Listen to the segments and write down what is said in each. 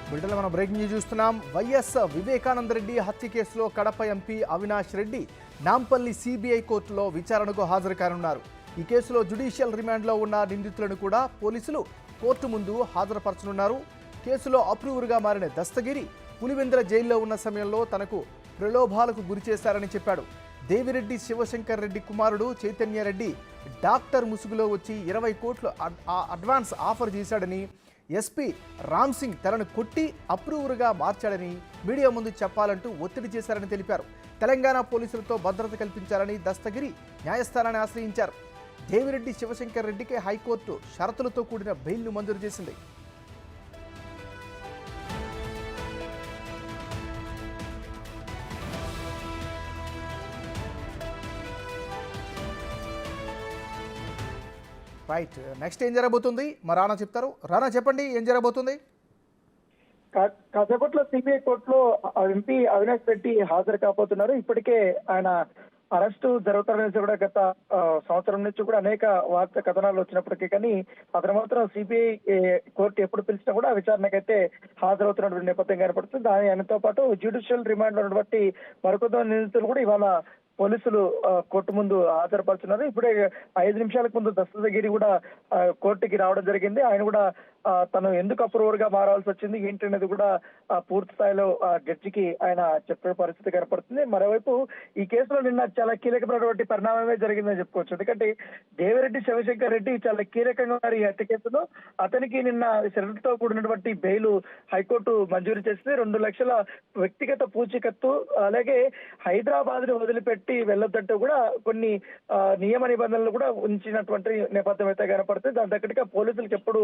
బిల్డర్లో మనం breaking news చూస్తున్నాం. YS Vivekananda Reddy హత్య కేసులో కడప ఎంపీ అవినాష్ రెడ్డి నాంపల్లి సిబిఐ కోర్టులో విచారణకు హాజరు కానున్నారు. ఈ కేసులో జ్యుడిషియల్ రిమాండ్లో ఉన్న నిందితులను కూడా పోలీసులు కోర్టు ముందు హాజరుపరచనున్నారు. కేసులో అప్రూవర్గా మారిన దస్తగిరి పులివెందుల జైల్లో ఉన్న సమయంలో తనకు ప్రలోభాలకు గురిచేశారని చెప్పాడు. దేవిరెడ్డి శివశంకర్ రెడ్డి కుమారుడు చైతన్యరెడ్డి డాక్టర్ ముసుగులో వచ్చి 20 కోట్లు అడ్వాన్స్ ఆఫర్ చేశాడని, ఎస్పీ రామ్ సింగ్ తనను కొట్టి అప్రూవర్గా మార్చాడని మీడియా ముందు చెప్పాలంటూ ఒత్తిడి చేశారని తెలిపారు. తెలంగాణ పోలీసులతో భద్రత కల్పించాలని దస్తగిరి న్యాయస్థానాన్ని ఆశ్రయించారు. దేవిరెడ్డి శివశంకర్ రెడ్డికి హైకోర్టు షరతులతో కూడిన బెయిల్ను మంజూరు చేసింది. రైట్, నెక్స్ట్ ఏం జరగబోతుంది మా రానా చెప్తారు. రానా చెప్పండి, ఏం జరగబోతుంది? కాసేపట్లో సిబిఐ కోర్టులో ఎంపీ అవినాష్ రెడ్డి హాజరు కాబోతున్నారు. ఇప్పటికే ఆయన అరెస్టు జరుగుతారనేసి కూడా గత సంవత్సరం నుంచి కూడా అనేక వార్తా కథనాలు వచ్చినప్పటికీ కానీ అతను మాత్రం సిబిఐ కోర్టు ఎప్పుడు పిలిచినా కూడా విచారణకైతే హాజరవుతున్నటువంటి నేపథ్యం కనపడుతుంది. దానితో పాటు జ్యుడిషియల్ రిమాండ్ లో ఉన్నటువంటి మరికొంత నిందితులు కూడా ఇవాళ పోలీసులు కోర్టు ముందు హాజరుపరుచున్నారు. ఇప్పుడే 5 నిమిషాలకు ముందు దస్తగిరి కూడా కోర్టుకి రావడం జరిగింది. ఆయన కూడా తను ఎందుకు అప్రూవర్ గా మారాల్సి వచ్చింది ఏంటి అనేది కూడా పూర్తి స్థాయిలో జడ్జికి ఆయన చెప్పే పరిస్థితి కనపడుతుంది. మరోవైపు ఈ కేసులో నిన్న చాలా కీలకమైనటువంటి పరిణామమే జరిగిందని చెప్పుకోవచ్చు. ఎందుకంటే దేవిరెడ్డి శివశంకర్ రెడ్డి చాలా కీలకంగా ఉన్నారు ఈ హత్య కేసులో. అతనికి నిన్న షరతులతో కూడినటువంటి బెయిల్ హైకోర్టు మంజూరు చేసింది. 2 లక్షల వ్యక్తిగత పూచీకత్తు, అలాగే హైదరాబాద్ ని వదిలిపెట్టి వెళ్ళొద్దంటూ కూడా కొన్ని నియమ నిబంధనలు కూడా ఉంచినటువంటి నేపథ్యం అయితే కనపడుతుంది. దాని తగ్గట్టుగా పోలీసులకు ఎప్పుడు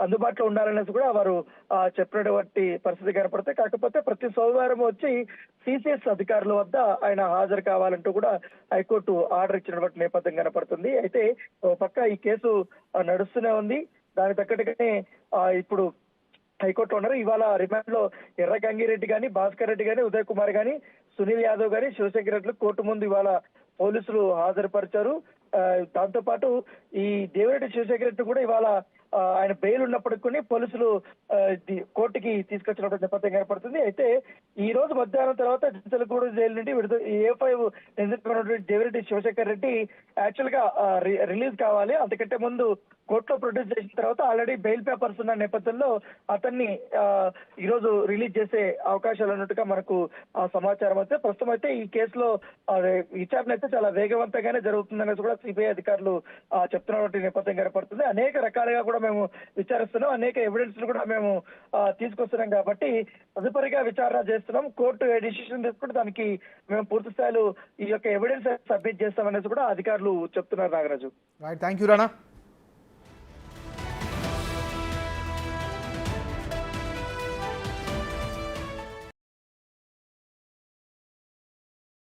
అందుబాటులో ఉండాలనేసి కూడా వారు చెప్పినటువంటి పరిస్థితి కనపడుతుంది. కాకపోతే ప్రతి సోమవారం వచ్చి సిసిఎస్ అధికారుల వద్ద ఆయన హాజరు కావాలంటూ కూడా హైకోర్టు ఆర్డర్ ఇచ్చినటువంటి నేపథ్యం కనపడుతుంది. అయితే పక్క ఈ కేసు నడుస్తూనే ఉంది. దానికి తగ్గట్టుగానే ఇప్పుడు హైకోర్టులో ఉన్నారు. ఇవాళ రిమాండ్ లో ఎర్ర గంగిరెడ్డి గాని, భాస్కర్ రెడ్డి గాని, ఉదయ్ కుమార్ గాని, సునీల్ యాదవ్ గాని, శివశంకర్ రెడ్డి కోర్టు ముందు ఇవాళ పోలీసులు హాజరుపరిచారు. దాంతో పాటు ఈ దేవిరెడ్డి శివశంకర్ రెడ్డి కూడా ఇవాళ ఆయన బెయిల్ ఉన్నప్పటికీ పోలీసులు కోర్టుకి తీసుకొచ్చినటువంటి నేపథ్యం ఏర్పడుతుంది. అయితే ఈ రోజు మధ్యాహ్నం తర్వాత చింతలగూడ జైలు నుండి A5 నిందితున్నటువంటి దేవిరెడ్డి శివశంకర్ రెడ్డి యాక్చువల్ గా రిలీజ్ కావాలి. అంతకంటే ముందు కోర్టులో ప్రొడ్యూస్ చేసిన తర్వాత ఆల్రెడీ బెయిల్ పేపర్స్ ఉన్న నేపథ్యంలో అతన్ని ఈ రోజు రిలీజ్ చేసే అవకాశాలు ఉన్నట్టుగా మనకు సమాచారం అయితే. ప్రస్తుతం అయితే ఈ కేసులో విచారణ అయితే చాలా వేగవంతంగానే జరుగుతుందనేసి కూడా సిబిఐ అధికారులు చెప్తున్నటువంటి నేపథ్యం కనపడుతుంది. అనేక రకాలుగా కూడా మేము విచారిస్తున్నాం, అనేక ఎవిడెన్స్ కూడా మేము తీసుకొస్తున్నాం కాబట్టి తదుపరిగా విచారణ చేస్తున్నాం. కోర్టు ఏ డిసిషన్ తీసుకుంటే దానికి మేము పూర్తి స్థాయిలో ఈ యొక్క ఎవిడెన్స్ సబ్మిట్ చేస్తామనేసి కూడా అధికారులు చెప్తున్నారు. Nagaraju, right, thank you Rana.